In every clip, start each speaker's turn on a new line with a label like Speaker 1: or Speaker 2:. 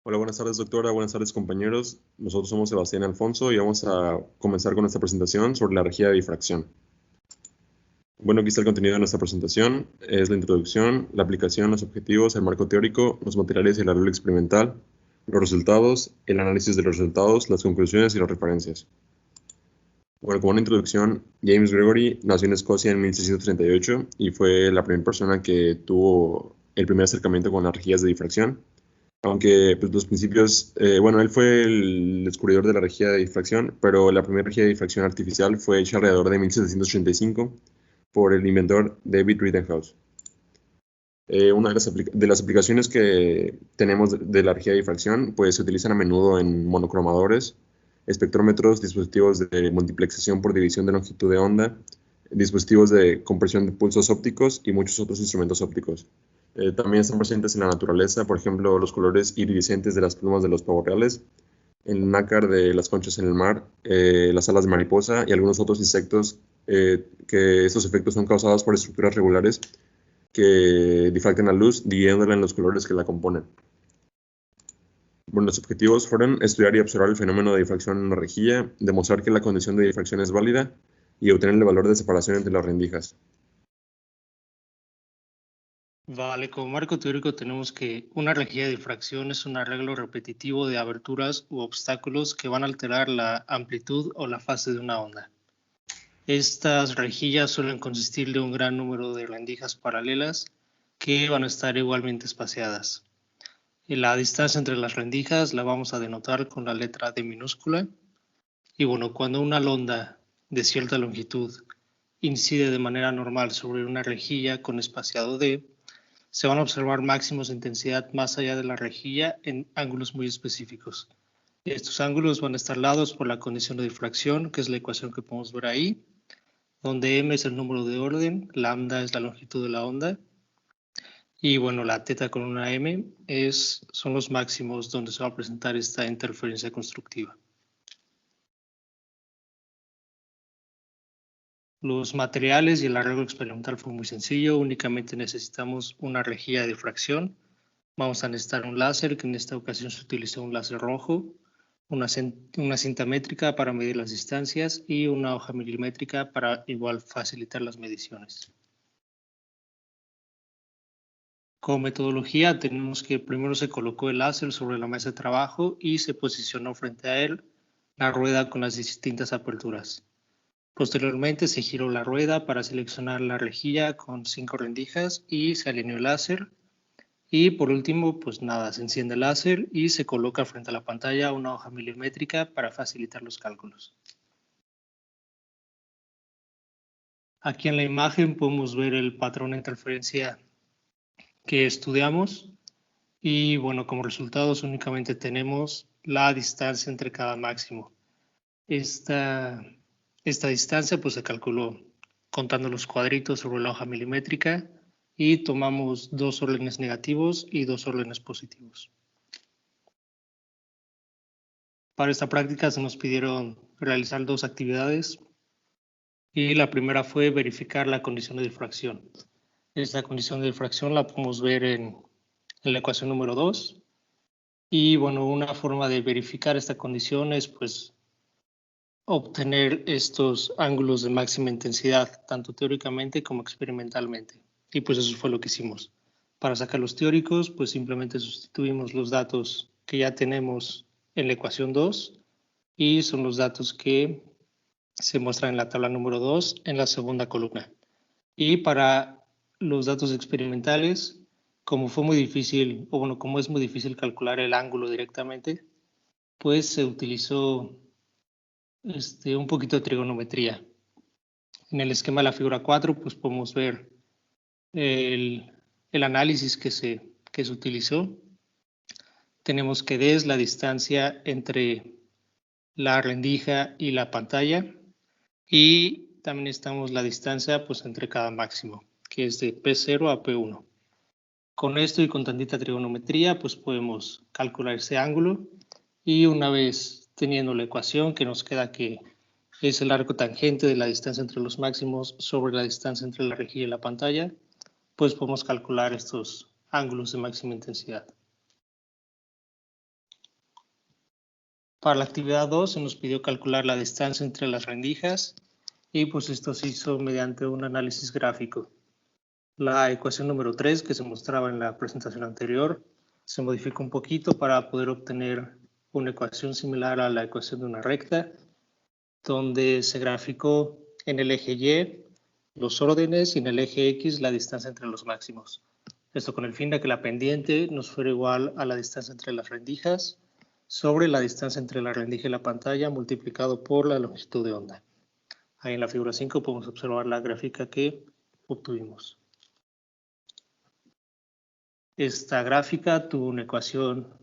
Speaker 1: Hola, buenas tardes, doctora. Buenas tardes, compañeros. Nosotros somos Sebastián y Alfonso y vamos a comenzar con nuestra presentación sobre la energía de difracción. Bueno, aquí está el contenido de nuestra presentación. Es la introducción, la aplicación, los objetivos, el marco teórico, los materiales y la regla experimental, los resultados, el análisis de los resultados, las conclusiones y las referencias. Bueno, como una introducción, James Gregory nació en Escocia en 1638 y fue la primera persona que tuvo el primer acercamiento con las energías de difracción. Aunque pues, los principios, bueno, él fue el descubridor de la energía de difracción, pero la primera energía de difracción artificial fue hecha alrededor de 1785 por el inventor David Rittenhouse. Una de las aplicaciones que tenemos de la energía de difracción, pues se utilizan a menudo en monocromadores, espectrómetros, dispositivos de multiplexación por división de longitud de onda, dispositivos de compresión de pulsos ópticos y muchos otros instrumentos ópticos. También están presentes en la naturaleza, por ejemplo, los colores iridiscentes de las plumas de los pavos reales, el nácar de las conchas en el mar, las alas de mariposa y algunos otros insectos, que estos efectos son causados por estructuras regulares que difractan la luz, dividiéndola en los colores que la componen. Bueno, los objetivos fueron estudiar y observar el fenómeno de difracción en una rejilla, demostrar que la condición de difracción es válida y obtener el valor de separación entre las rendijas.
Speaker 2: Vale, como marco teórico tenemos que una rejilla de difracción es un arreglo repetitivo de aberturas u obstáculos que van a alterar la amplitud o la fase de una onda. Estas rejillas suelen consistir de un gran número de rendijas paralelas que van a estar igualmente espaciadas. La distancia entre las rendijas la vamos a denotar con la letra D minúscula. Y bueno, cuando una onda de cierta longitud incide de manera normal sobre una rejilla con espaciado D, se van a observar máximos de intensidad más allá de la rejilla en ángulos muy específicos. Estos ángulos van a estar dados por la condición de difracción, que es la ecuación que podemos ver ahí, donde m es el número de orden, lambda es la longitud de la onda, y bueno, la teta con una m son los máximos donde se va a presentar esta interferencia constructiva. Los materiales y el arreglo experimental fue muy sencillo, únicamente necesitamos una rejilla de difracción. Vamos a necesitar un láser, que en esta ocasión se utilizó un láser rojo, una cinta métrica para medir las distancias y una hoja milimétrica para igual facilitar las mediciones. Como metodología tenemos que primero se colocó el láser sobre la mesa de trabajo y se posicionó frente a él la rueda con las distintas aperturas. Posteriormente se giró la rueda para seleccionar la rejilla con 5 rendijas y se alineó el láser. Y por último, pues nada, se enciende el láser y se coloca frente a la pantalla una hoja milimétrica para facilitar los cálculos. Aquí en la imagen podemos ver el patrón de interferencia que estudiamos y bueno, como resultados únicamente tenemos la distancia entre cada máximo. Esta distancia pues se calculó contando los cuadritos sobre la hoja milimétrica y tomamos 2 órdenes negativos y 2 órdenes positivos. Para esta práctica se nos pidieron realizar 2 actividades y la primera fue verificar la condición de difracción. Esta condición de difracción la podemos ver en la ecuación número 2 y bueno, una forma de verificar esta condición es pues obtener estos ángulos de máxima intensidad, tanto teóricamente como experimentalmente. Y pues eso fue lo que hicimos. Para sacar los teóricos, pues simplemente sustituimos los datos que ya tenemos en la ecuación 2 y son los datos que se muestran en la tabla número 2 en la segunda columna. Y para los datos experimentales, como fue muy difícil, o bueno, como es muy difícil calcular el ángulo directamente, pues se utilizó un poquito de trigonometría. En el esquema de la figura 4, pues podemos ver el análisis que se utilizó. Tenemos que D es la distancia entre la rendija y la pantalla y también estamos la distancia pues entre cada máximo, que es de P0 a P1. Con esto y con tantita trigonometría pues podemos calcular ese ángulo y una vez teniendo la ecuación que nos queda que es el arco tangente de la distancia entre los máximos sobre la distancia entre la rejilla y la pantalla, pues podemos calcular estos ángulos de máxima intensidad. Para la actividad 2 se nos pidió calcular la distancia entre las rendijas y pues esto se hizo mediante un análisis gráfico. La ecuación número 3 que se mostraba en la presentación anterior se modificó un poquito para poder obtener una ecuación similar a la ecuación de una recta, donde se graficó en el eje Y los órdenes y en el eje X la distancia entre los máximos. Esto con el fin de que la pendiente nos fuera igual a la distancia entre las rendijas sobre la distancia entre la rendija y la pantalla multiplicado por la longitud de onda. Ahí en la figura 5 podemos observar la gráfica que obtuvimos. Esta gráfica tuvo una ecuación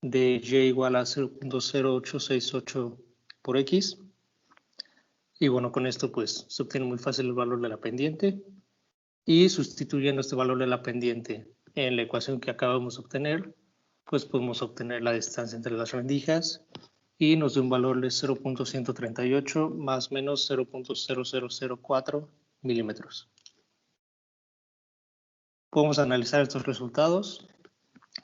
Speaker 2: de y igual a 0.0868 por x. Y bueno, con esto pues se obtiene muy fácil el valor de la pendiente. Y sustituyendo este valor de la pendiente en la ecuación que acabamos de obtener, pues podemos obtener la distancia entre las rendijas y nos da un valor de 0.138 más menos 0.0004 milímetros. Podemos analizar estos resultados.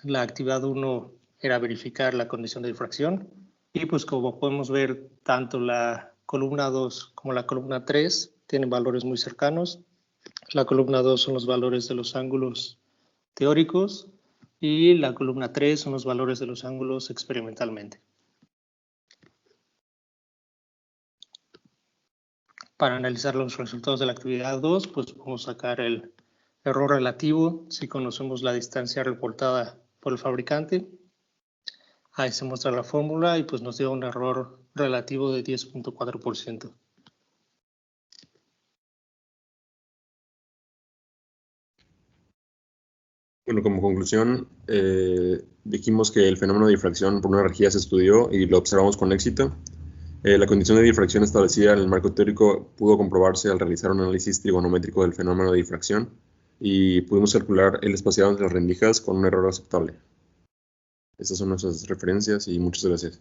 Speaker 2: La actividad 1 era verificar la condición de difracción y pues como podemos ver tanto la columna 2 como la columna 3 tienen valores muy cercanos. La columna 2 son los valores de los ángulos teóricos y la columna 3 son los valores de los ángulos experimentalmente. Para analizar los resultados de la actividad 2, pues podemos sacar el error relativo si conocemos la distancia reportada por el fabricante. Ahí se muestra la fórmula y pues nos dio un error relativo de 10.4%.
Speaker 1: Bueno, como conclusión, dijimos que el fenómeno de difracción por una rejilla se estudió y lo observamos con éxito. La condición de difracción establecida en el marco teórico pudo comprobarse al realizar un análisis trigonométrico del fenómeno de difracción y pudimos calcular el espaciado entre las rendijas con un error aceptable. Estas son nuestras referencias y muchas gracias.